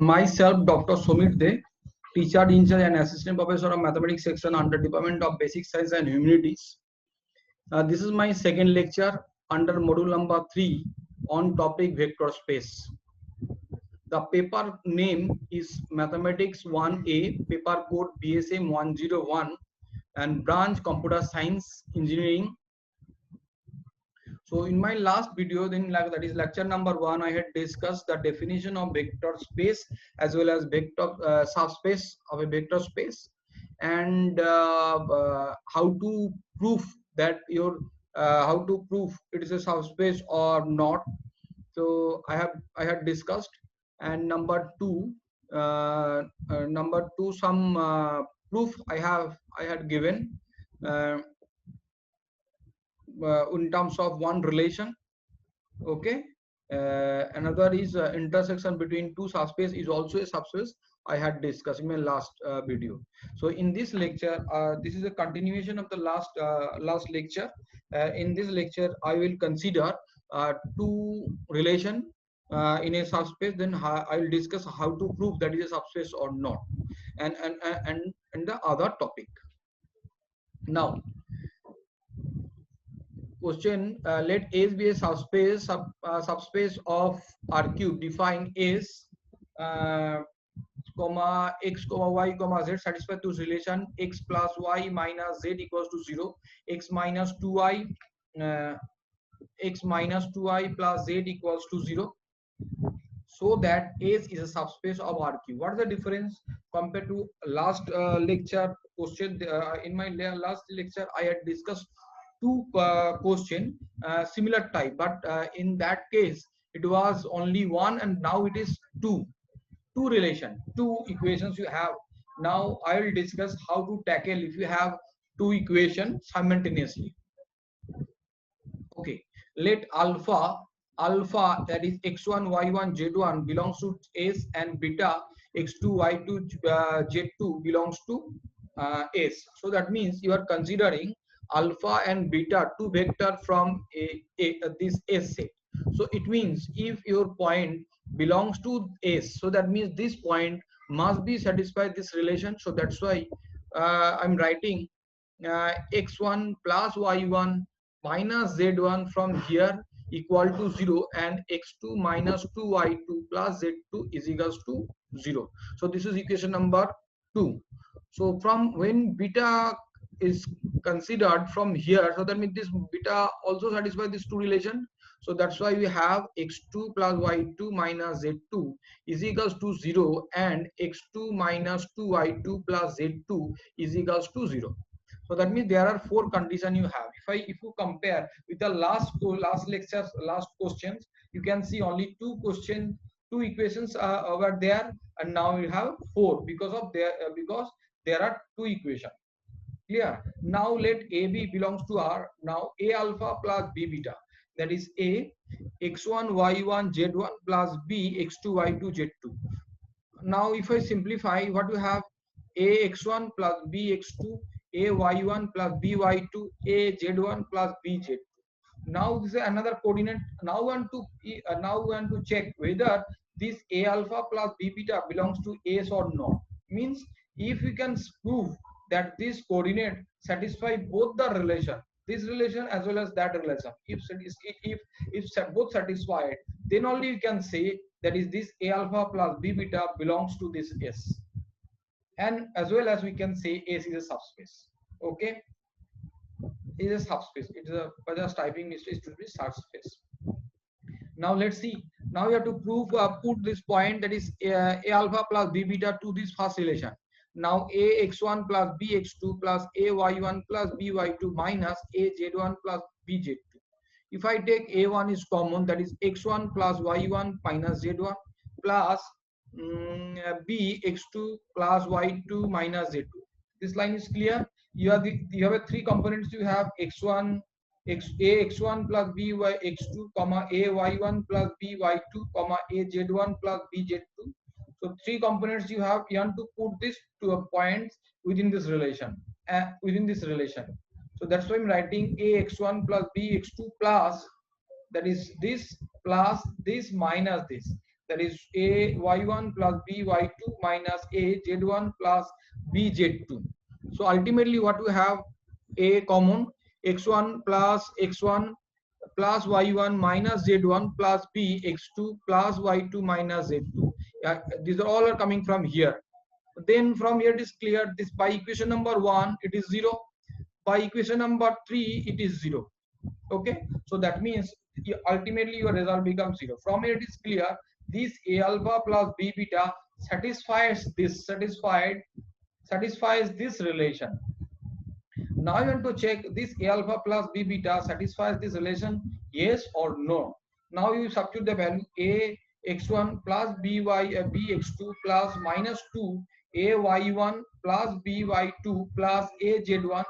Myself, Dr. Sumit De, teacher in charge and assistant professor of mathematics section under Department of Basic Science and Humanities. This is my second lecture under module number 3 on topic vector space. The paper name is Mathematics 1A, paper code BSM-101 and branch Computer Science Engineering. So in my last video, then that is lecture number 1, I had discussed the definition of vector space as well as vector subspace of a vector space, and how to prove that how to prove it is a subspace or not. So I had discussed, and number 2, some proof I had given. In terms of one relation, okay. Another is intersection between two subspace is also a subspace. I had discussed in my last video. So in this lecture, this is a continuation of the last lecture. In this lecture, I will consider two relation in a subspace. Then I will discuss how to prove that is a subspace or not, and the other topic. Now, question: let S be a subspace of R cube. Define S, comma x comma y comma z satisfy this relation x plus y minus z equals to 0, x minus 2y plus z equals to 0, so that S is a subspace of R cube. What is the difference compared to last lecture question? In my last lecture, I had discussed two question similar type, but in that case it was only one, and now it is two relation, two equations you have. Now I will discuss how to tackle if you have two equations simultaneously. Okay, let alpha that is x1 y1 z1 belongs to S, and beta x2 y2 z2 belongs to S. So that means you are considering alpha and beta, two vector from this S set. So it means if your point belongs to S, so that means this point must be satisfied this relation. So that's why I'm writing x1 plus y1 minus z1 from here equal to 0, and x2 minus 2y2 plus z2 is equals to 0. So this is equation number 2. So from when beta is considered from here, so that means this beta also satisfies this two relation. So that's why we have x2 plus y2 minus z2 is equals to 0, and x2 minus 2y2 plus z2 is equals to 0. So that means there are four conditions you have. If you compare with the last lectures, last questions, you can see only two equations over there, and now you have four because there are two equations. Clear? Now let AB belongs to R. Now A alpha plus B beta, that is A x1 y1 z1 plus B x2 y2 z2. Now if I simplify, what you have: A x1 plus B x2, A y1 plus B y2, A z1 plus B z2. Now this is another coordinate. Now we want to check whether this A alpha plus B beta belongs to S or not. Means if we can prove that this coordinate satisfy both the relation, this relation as well as that relation, if both satisfied, then only you can say that is this A alpha plus B beta belongs to this S, and as well as we can say S is a subspace. Okay, is a subspace. It is a just typing mistake, it should be subspace. Now let's see. Now we have to prove put this point, that is A alpha plus B beta to this first relation. Now A x1 plus B x2 plus A y1 plus B y2 minus A z1 plus B z2. If I take A1 is common, that is x1 plus y1 minus z1 plus B x2 plus y2 minus z2. This line is clear. You have three components. You have x1 x1 plus b y x2 comma a y1 plus b y2 comma a z1 plus b z2. So three components you have. You want to put this to a point within this relation. So that's why I'm writing a x1 plus b x2 plus, that is this plus this minus this. that is a y1 plus b y2 minus a z1 plus b z2. So ultimately what we have, a common, x1 plus x1 plus y1 minus z1 plus b x2 plus y2 minus z2. These are all are coming from here. Then from here it is clear, this by equation number 1 it is 0, by equation number 3 it is 0. Okay, so that means ultimately your result becomes 0. From here it is clear, this a alpha plus b beta satisfies this relation. Now you want to check this a alpha plus b beta satisfies this relation, yes or no. Now you substitute the value a x1 plus b x2 plus minus 2 a y1 plus b y2 plus a z1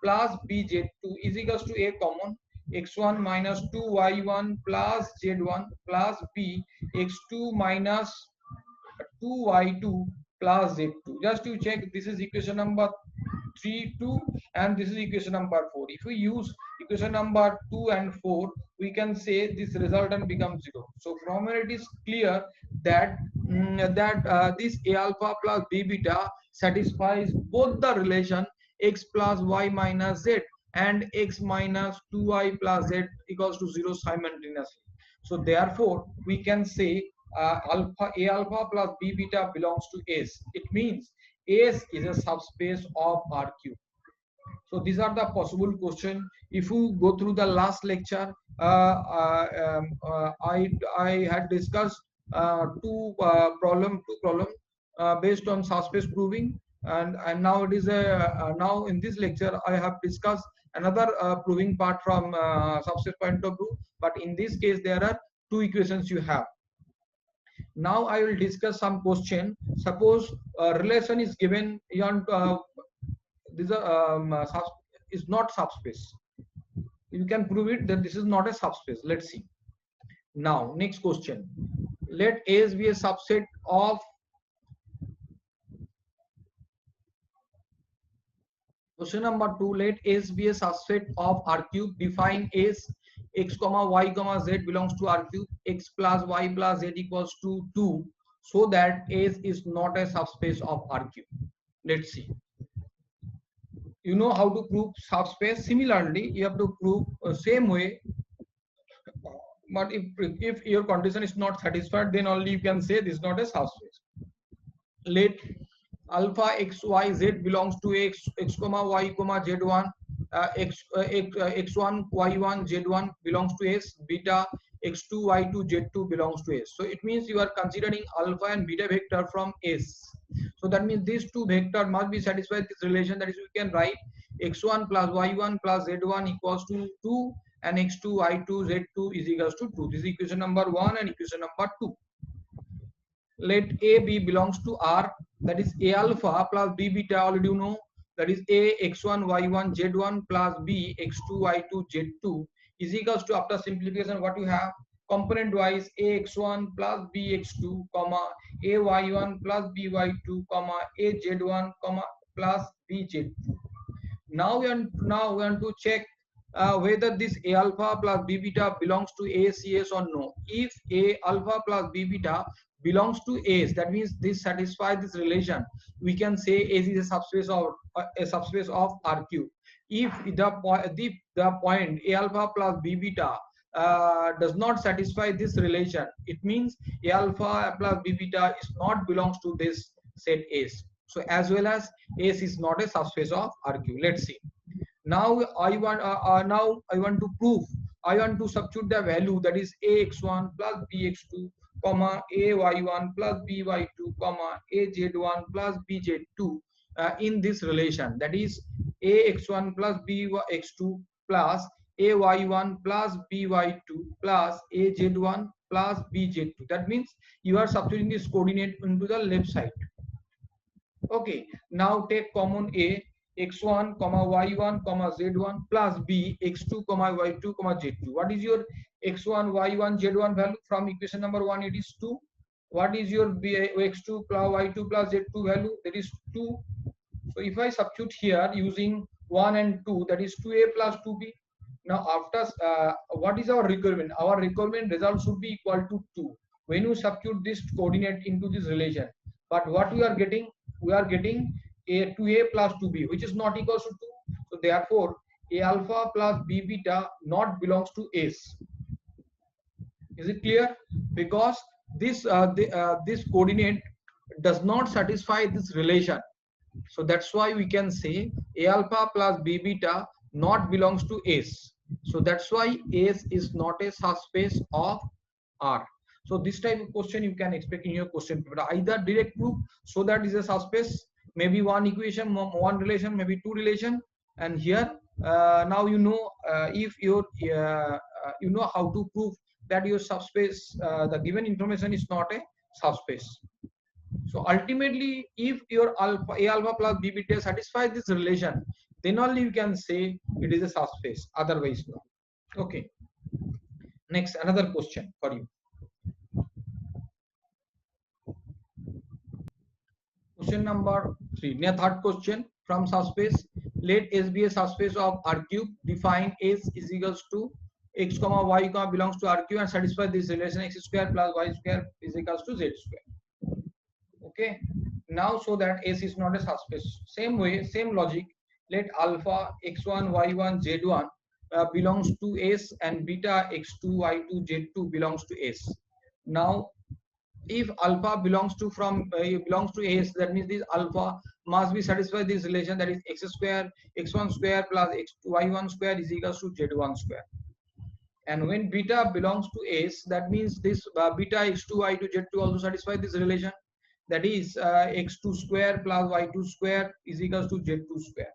plus b z2 is equals to a common, x1 minus 2 y1 plus z1 plus b x2 minus 2 y2 plus z2. Just to check, this is equation number 3 2 and this is equation number 4. If we use equation number 2 and 4, we can say this resultant becomes 0. So from here it is clear that this a alpha plus b beta satisfies both the relation x plus y minus z and x minus 2y plus z equals to 0 simultaneously. So therefore we can say a alpha plus b beta belongs to S. It means S is a subspace of RQ. So these are the possible questions. If you go through the last lecture, I had discussed two problem based on subspace proving, and now it is now in this lecture I have discussed another proving part from subspace point of view. But in this case there are two equations you have. Now I will discuss some question. Suppose relation is given, this is not subspace. You can prove it that this is not a subspace. Let's see. Now next question. Let S be a subset of, question number 2, let S be a subset of R cube. Define S, x comma y comma z belongs to R cube, x plus y plus z equals to 2, so that S is not a subspace of R cube. Let's see. You know how to prove subspace. Similarly, you have to prove same way. But if your condition is not satisfied, then only you can say this is not a subspace. Let alpha x y z belongs to x comma y comma z1, x1 y1 z1 belongs to S, beta x2 y2 z2 belongs to S. So it means you are considering alpha and beta vector from S. So that means these two vectors must be satisfied this relation. That is, we can write x1 plus y1 plus z1 equals to 2 and x2 y2 z2 is equals to 2. This is equation number 1 and equation number 2. Let a b belongs to R, that is a alpha plus b beta, already you know, that is a x1 y1 z1 plus b x2 y2 z2 is equals to, after simplification what you have, component wise a x1 plus b x2 comma a y1 plus b y2 comma a z1 comma plus b z2. Now we want to check whether this a alpha plus b beta belongs to ACS or no. If a alpha plus b beta belongs to S, that means this satisfies this relation. We can say S is a subspace of R cube. If the point a alpha plus b beta does not satisfy this relation, it means a alpha plus b beta is not belongs to this set S. So as well as S is not a subspace of R cube. Let's see. Now I want to prove. I want to substitute the value, that is ax1 plus bx2 comma ay1 plus by2 comma az1 plus bz2 in this relation, that is ax1 plus bx2 plus ay1 plus by2 plus az1 plus bz2. That means you are substituting this coordinate into the left side. Okay, now take common a, x1 comma y1 comma z1 plus b x2 comma y2 comma z2. What is your x1 y1 z1 value? From equation number 1 it is 2. What is your b x2 plus y2 plus z2 value? That is 2. So if I substitute here using 1 and 2, that is 2a plus 2b. Now after what is our requirement? Our requirement result should be equal to 2. when you substitute this coordinate into this relation. But what we are getting? We are getting a 2a plus 2b, which is not equals to 2. So therefore, a alpha plus b beta not belongs to S. Is it clear? Because this coordinate does not satisfy this relation. So that's why we can say a alpha plus b beta not belongs to S. So that's why S is not a subspace of R. So this type of question you can expect in your question paper. Either direct proof, so that is a subspace, maybe one equation, one relation, maybe two relation. And here now you know, if your you know how to prove that your subspace, the given information is not a subspace. So ultimately, if your alpha a alpha plus b beta satisfies this relation, then only you can say it is a subspace. Otherwise, no. Okay. Next, another question for you. Question number 3. Now, third question from subspace. Let S be a subspace of R cube. Define S is equals to x comma y comma belongs to R cube and satisfy this relation x square plus y square is equals to z square. Okay. Now, so that S is not a subspace. Same way, same logic. Let alpha x1 y1 z1 belongs to S and beta x2 y2 z2 belongs to S. Now, if alpha belongs to belongs to S, that means this alpha must be satisfied this relation, that is x square x1 square plus y1 square is equals to z1 square. And when beta belongs to S, that means this beta x2 y2 z2 also satisfy this relation, that is x2 square plus y2 square is equals to z2 square.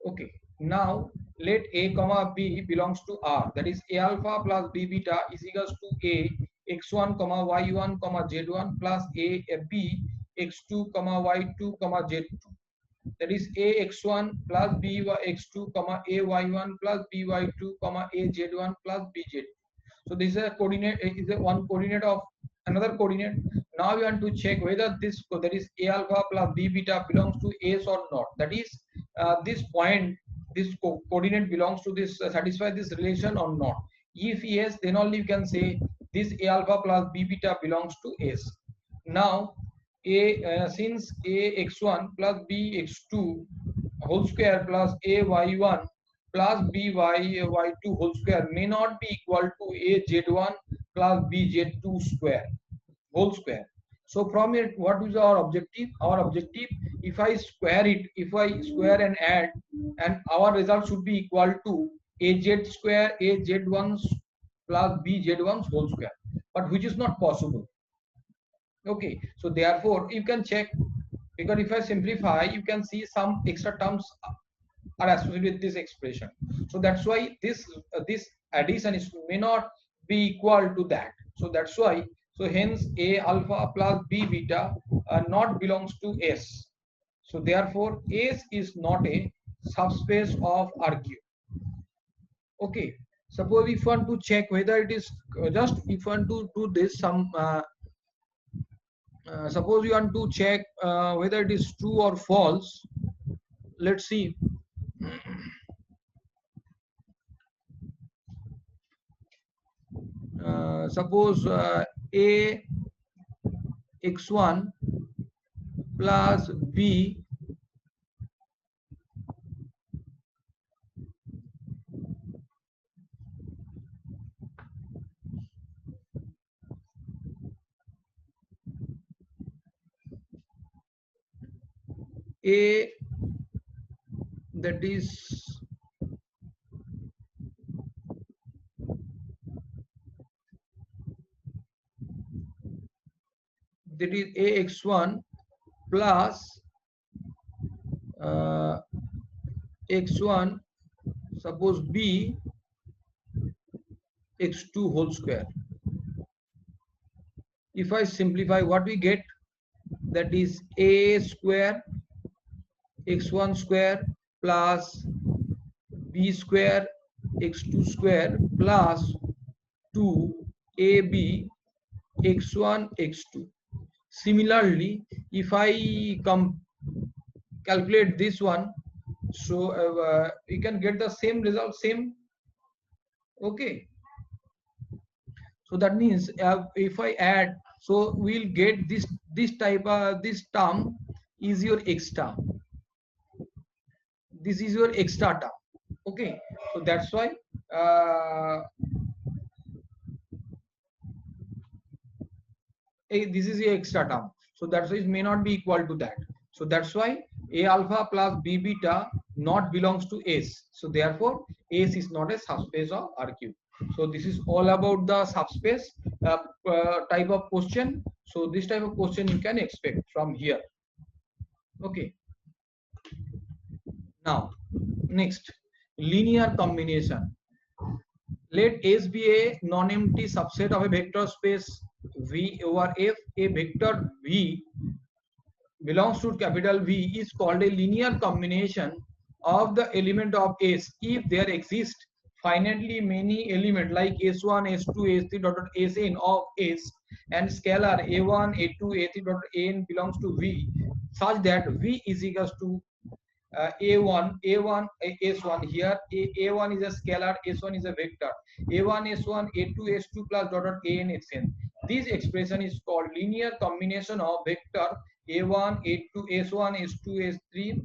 Okay. Now let a comma b belongs to R, that is a alpha plus b beta is equals to a x1 comma y1 comma z1 plus a b x2 comma y2 comma z2, that is a x1 plus b x2 comma a y1 plus b y2 comma a z1 plus b z2. So this is a coordinate, is a one coordinate of another coordinate. Now we want to check whether this, that is a alpha plus b beta belongs to S or not. That is this point, this coordinate belongs to this, satisfy this relation or not. If yes, then only you can say this a alpha plus b beta belongs to S. Now since a x1 plus b x2 whole square plus a y1 plus b y2 whole square may not be equal to a z1 plus b z2 square whole square. So from it, what is our objective? Our objective, if I square it, if I square and add, and our result should be equal to a z square a z1 plus b z1 whole square, but which is not possible. Okay, so therefore you can check, because if I simplify, you can see some extra terms are associated with this expression. So that's why this addition is may not be equal to that. So that's why, so hence a alpha plus b beta not belongs to S. So therefore S is not a subspace of R cube. Okay, suppose if you want to check whether it is just, if you want to do this some suppose you want to check whether it is true or false. Let's see. Suppose a x1 plus b a, that is a x1 plus x1, suppose b x2 whole square. If I simplify, what we get, that is a square x1 square plus b square x2 square plus 2ab x1 x2. Similarly, if I calculate this one, so you can get the same result, same. Okay, So that means if I add, so we'll get this type of this term is your x term. This is your extra term. Okay, so that's why this is a extra term. So that's why it may not be equal to that. So that's why a alpha plus b beta not belongs to S. So therefore S is not a subspace of RQ. So this is all about the subspace type of question. So this type of question you can expect from here. Okay. Now next, linear combination. Let S be a non-empty subset of a vector space V over F. A vector V belongs to capital V is called a linear combination of the element of S if there exist finitely many elements like S1, S2, S3 dot Sn of S and scalar A1, A2, A3 dot An belongs to V such that V is equals to A1 S1 here. A1 is a scalar, S1 is a vector. A1 S1, A2 S2 plus dot dot An Xn. This expression is called linear combination of vector A1 A2 S1 S2 S3.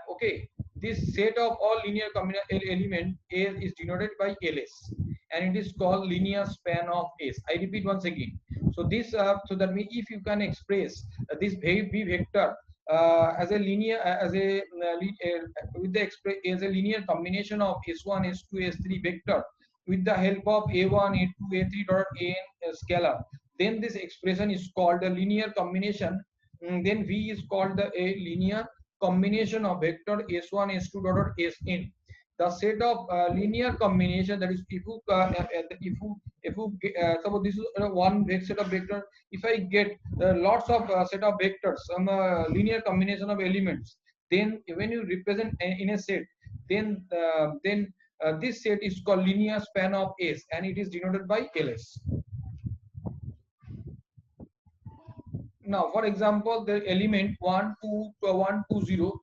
Okay, this set of all linear element A is denoted by LS and it is called linear span of S. I repeat once again. So this so that means if you can express this V vector as a linear with the as a linear combination of S1 S2 S3 vector with the help of A1 A2 A3 dot An scalar, then this expression is called a linear combination. Then V is called a linear combination of vector S1 S2 dot dot Sn. The set of linear combination, that is suppose this is one set of vector. If I get lots of set of vectors, some linear combination of elements, then when you represent in a set, then this set is called linear span of S and it is denoted by LS. Now, for example, the element 1, 2, 1, 2, 0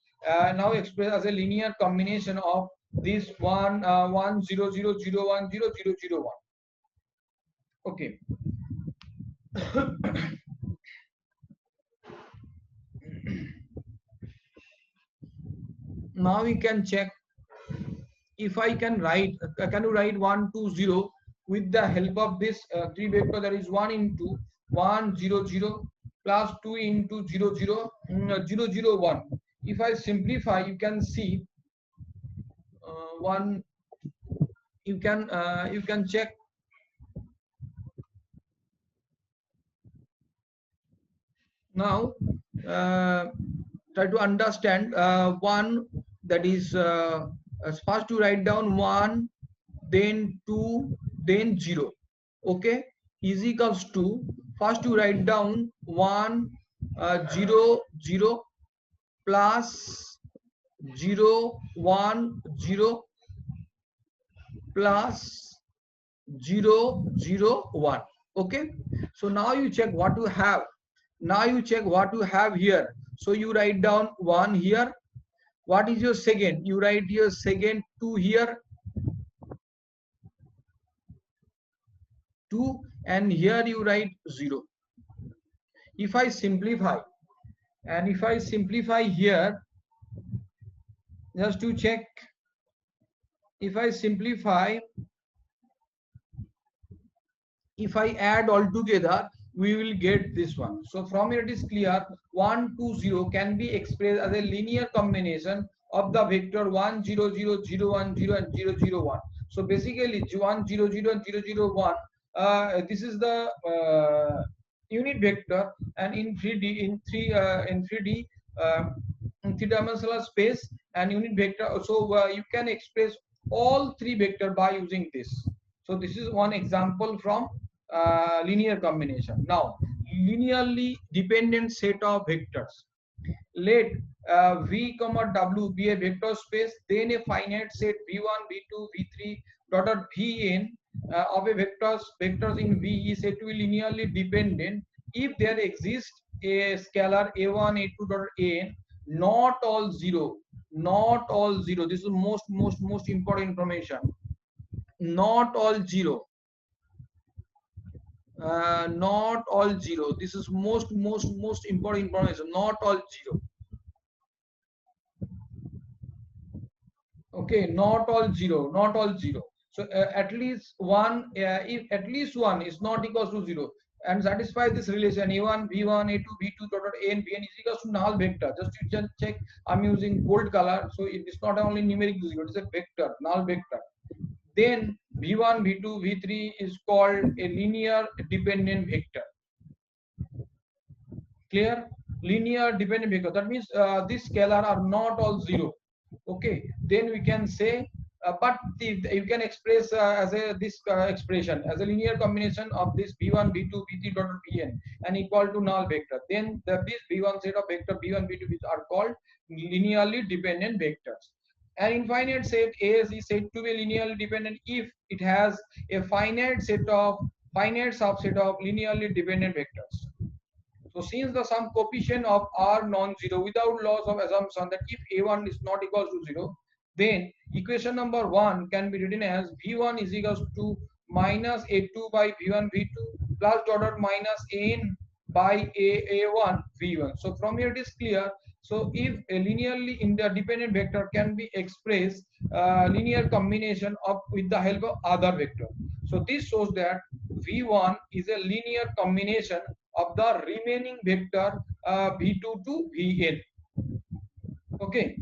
now expressed as a linear combination of this 1, 1, 0, 0, 0, 1, 0, 0, 0, 1. Okay. Now we can check if I can write, can you write 1, 2, 0 with the help of this three vector, that is 1 into 1, 0, 0 plus 2 into 0, 0, 0, 0, 1. If I simplify, you can see one, you can check. Now try to understand one, that is first to write down 1, then 2, then 0. Okay, is equals to first to write down 1, 0, 0 plus 0, 1, 0 plus 0, 0, 1. Okay, so now you check what you have. Now you check what you have here. So you write down 1 here. What is your second? You write your second 2 here, 2, and here you write 0. If I simplify, and if I simplify here, just to check, if I simplify, if I add all together, we will get this one. So from here it is clear 1, 2, 0 can be expressed as a linear combination of the vector 1, 0, 0, 0, 1, 0 and 0, 0, 1. So basically 1, 0, 0 and 0, 0, 1, this is the unit vector, and in 3D in 3D in three-dimensional space and unit vector. So you can express all three vector by using this. So this is one example from linear combination. Now, linearly dependent set of vectors. Let V comma W be a vector space, then a finite set V1, V2, V3 dot Vn of a vectors in V is said to be linearly dependent if there exists a scalar A1, A2 dot An, not all 0, not all 0. This is most important information. Not all 0. Not all zero. This is most important information. Not all zero. Okay, not all zero, not all zero. So at least one, if at least one is not equals to zero, and satisfy this relation a1, b1, a2, b2, dot dot a and bn is equals to null vector. Just you just check. I'm using gold color, so it is not only numeric zero; it is a vector, null vector. Then v1, v2, v3 is called a linear dependent vector. Clear? Linear dependent vector. That means these scalar are not all zero. Okay, then we can say but you can express as a this expression as a linear combination of this b1 b2 b3 dot bn and equal to null vector. Then this b1 set of vector b1 b2 which are called linearly dependent vectors. An infinite set A is said to be linearly dependent if it has a finite subset of linearly dependent vectors. So since the some coefficient of R non-zero without loss of assumption that if A1 is not equals to 0, then equation number 1 can be written as V1 is equals to minus A2 by V1 V2 plus dot dot minus N by A1 V1. So from here it is clear. So if a linearly interdependent vector can be expressed linear combination of with the help of other vector. So this shows that V1 is a linear combination of the remaining vector V2 to Vn. Okay.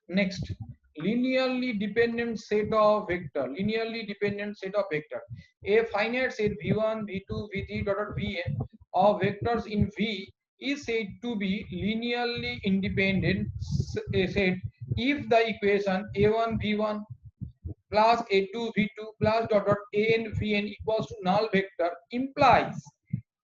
Next, linearly dependent set of vector. Linearly dependent set of vector. A finite set V1, V2, V3, dot Vn of vectors in V is said to be linearly independent set if the equation A1 V1 plus A2 V2 plus dot dot An Vn equals to null vector implies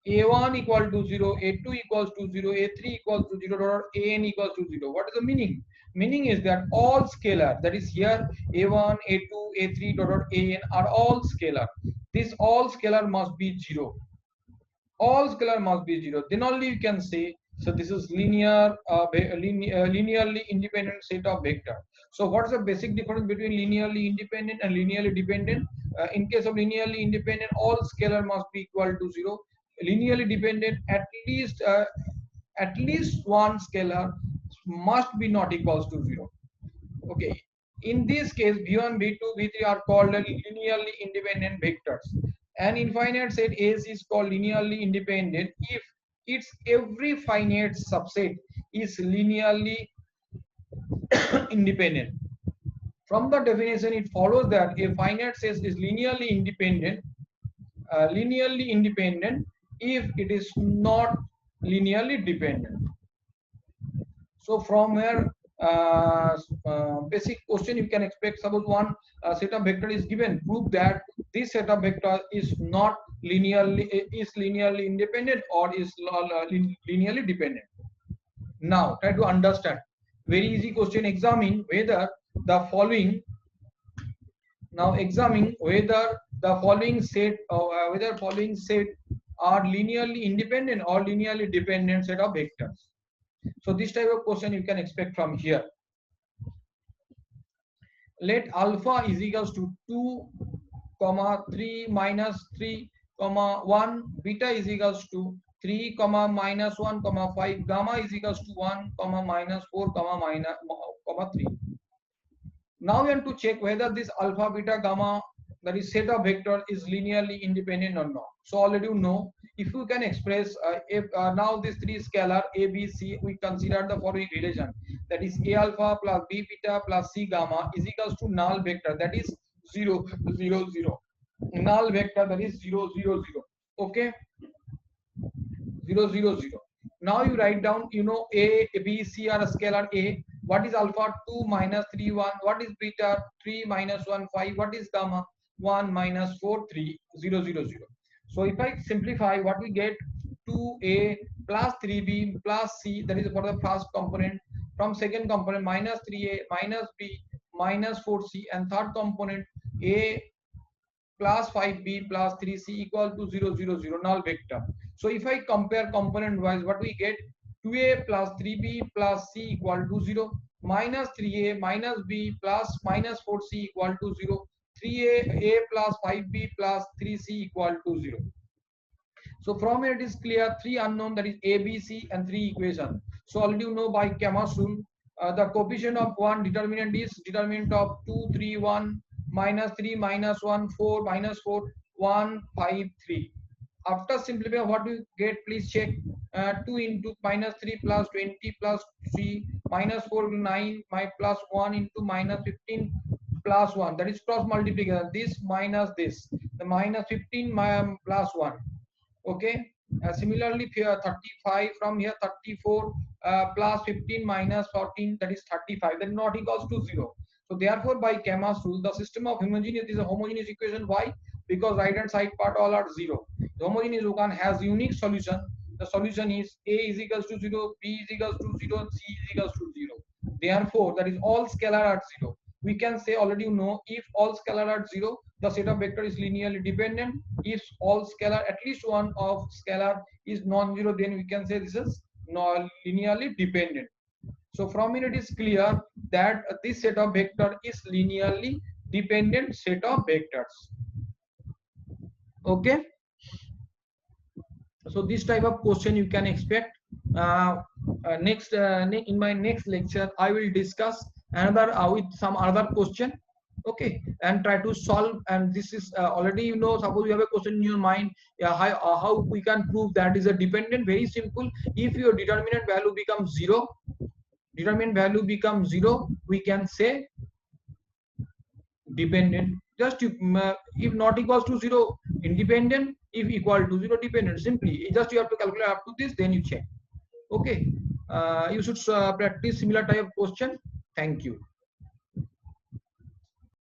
A1 equal to 0, A2 equals to 0, A3 equals to 0, or An equals to 0. What is the meaning? Meaning is that all scalar, that is here A1, A2, A3, dot, dot, An are all scalar. This all scalar must be 0. All scalar must be 0. Then only you can say, so this is linearly independent set of vector. So what's the basic difference between linearly independent and linearly dependent? In case of linearly independent, all scalar must be equal to 0. Linearly dependent, at least one scalar must be not equals to 0. Okay. In this case, v1, v2, v3 are called linearly independent vectors. An infinite set S is called linearly independent if its every finite subset is linearly independent. From the definition, it follows that a finite set is linearly independent if it is not linearly dependent. So from where basic question you can expect, suppose one set of vector is given, prove that this set of vector is not linearly independent or is linearly dependent. Now try to understand. Very easy question. Examine whether the following set are linearly independent or linearly dependent set of vectors. So this type of question you can expect from here. Let alpha is equals to 2, 3 minus 3, 1, beta is equals to 3, minus 1, 5, gamma is equals to 1, minus 4, minus 3. Now we want to check whether this alpha, beta, gamma, that is set of vector, is linearly independent or not. So already you know, if you can express if now these three scalar a, b, c, we consider the following relation, that is a alpha plus b beta plus c gamma is equals to null vector, that is 0 0 0, null vector, that is 0 0 0. Okay, 0 0 0. Now you write down, you know, a, b, c are a scalar a. What is alpha? 2 minus 3 1. What is beta? 3 minus 1 5. What is gamma? 1 minus 4 3 0 0 0. So if I simplify, what we get, 2a plus 3b plus c, that is for the first component. From second component, minus 3a minus b minus 4c, and third component a plus 5b plus 3c equal to 0 0 0, null vector. So if I compare component wise, what we get, 2a plus 3b plus c equal to 0, minus 3a minus b plus minus 4c equal to 0, 3a plus 5b plus 3c equal to 0. So from here it is clear, three unknown, that is a, b, c, and three equation. So already you know by Kama's rule, the coefficient of one determinant is determinant of 2 3 1 minus 3 minus 1 4 minus 4 1 5 3. After simplifying, what you get, please check. 2 into minus 3 plus 20 plus 3 minus 4 into 9 my plus 1 into minus 15 plus 1, that is cross multiplication, this minus this, the minus 15 plus 1. Okay. Similarly here 35, from here 34 plus 15 minus 14, that is 35, that is not equals to 0. So therefore by Kama's rule, the system of homogeneous is a homogeneous equation. Why? Because right hand side part all are 0. The homogeneous one has unique solution. The solution is a is equals to 0, b is equals to 0, and c is equals to 0. Therefore that is all scalar are 0. We can say, already you know, if all scalar are 0, the set of vector is linearly dependent. If all scalar, at least one of scalar is non-zero, then we can say this is linearly dependent. So from here it is clear that this set of vector is linearly dependent set of vectors. Okay. So this type of question you can expect. In my next lecture I will discuss another with some other question. Okay, and try to solve. And this is already you know, suppose you have a question in your mind, how we can prove that is a dependent. Very simple. If your determinant value becomes 0, we can say dependent. Just if not equals to 0, independent. If equal to 0, dependent. Simply just you have to calculate up to this, then you check. Okay. You should practice similar type of question. Thank you.